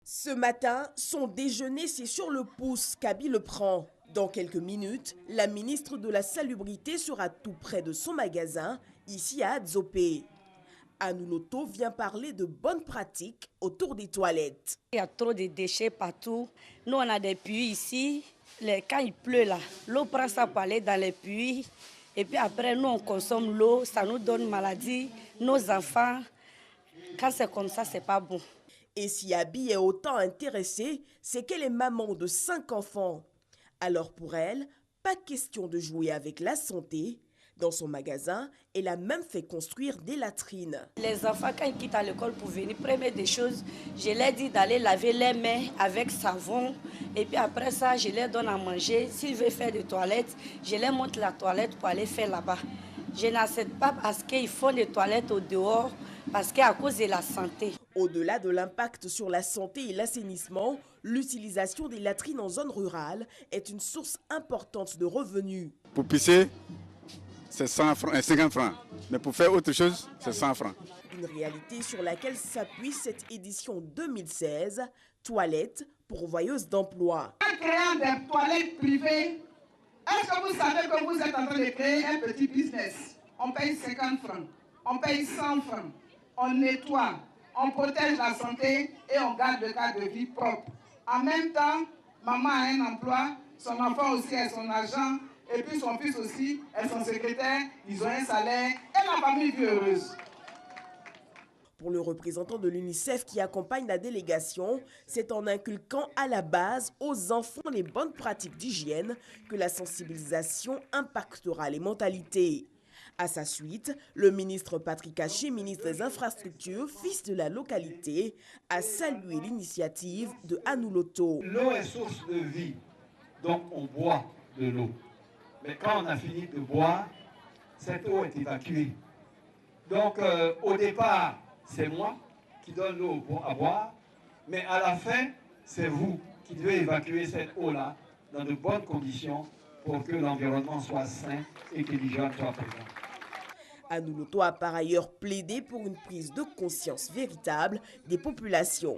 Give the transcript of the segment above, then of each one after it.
Ce matin, son déjeuner, c'est sur le pouce qu'Abi le prend. Dans quelques minutes, la ministre de la Salubrité sera tout près de son magasin, ici à Adzopé. Anouloto vient parler de bonnes pratiques autour des toilettes. Il y a trop de déchets partout. Nous, on a des puits ici. Quand il pleut là, l'eau prend ça pour aller dans les puits. Et puis après, nous, on consomme l'eau. Ça nous donne maladie. Nos enfants, quand c'est comme ça, c'est pas bon. Et si Abi est autant intéressée, c'est qu'elle est maman de 5 enfants. Alors pour elle, pas question de jouer avec la santé. Dans son magasin, elle a même fait construire des latrines. Les enfants, quand ils quittent à l'école pour venir, première des choses, je leur dis d'aller laver les mains avec savon. Et puis après ça, je leur donne à manger. S'ils veulent faire des toilettes, je leur montre la toilette pour aller faire là-bas. Je n'accepte pas parce qu'ils font des toilettes au dehors, parce qu'à cause de la santé. Au-delà de l'impact sur la santé et l'assainissement, l'utilisation des latrines en zone rurale est une source importante de revenus. Pour pisser, c'est 100 francs, 50 francs. Mais pour faire autre chose, c'est 100 francs. Une réalité sur laquelle s'appuie cette édition 2016, Toilettes pourvoyeuses d'emploi. En créant des toilettes privées, est-ce que vous savez que vous êtes en train de créer un petit business? On paye 50 francs, on paye 100 francs, on nettoie, on protège la santé et on garde le cadre de vie propre. En même temps, maman a un emploi, son enfant aussi a son argent, et puis son fils aussi est son secrétaire, ils ont un salaire et la famille vit heureuse. Pour le représentant de l'UNICEF qui accompagne la délégation, c'est en inculquant à la base aux enfants les bonnes pratiques d'hygiène que la sensibilisation impactera les mentalités. À sa suite, le ministre Patrick Haché, ministre des Infrastructures, fils de la localité, a salué l'initiative de Anouloto. L'eau est source de vie, donc on boit de l'eau. Mais quand on a fini de boire, cette eau est évacuée. Donc au départ, c'est moi qui donne l'eau à boire, mais à la fin, c'est vous qui devez évacuer cette eau-là dans de bonnes conditions pour que l'environnement soit sain et que l'hygiène soit présente. Anouloto a par ailleurs plaidé pour une prise de conscience véritable des populations.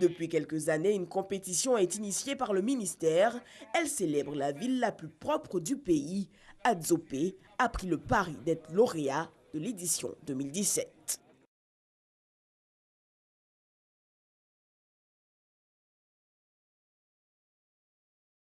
Depuis quelques années, une compétition est initiée par le ministère. Elle célèbre la ville la plus propre du pays. Adzopé a pris le pari d'être lauréat de l'édition 2017.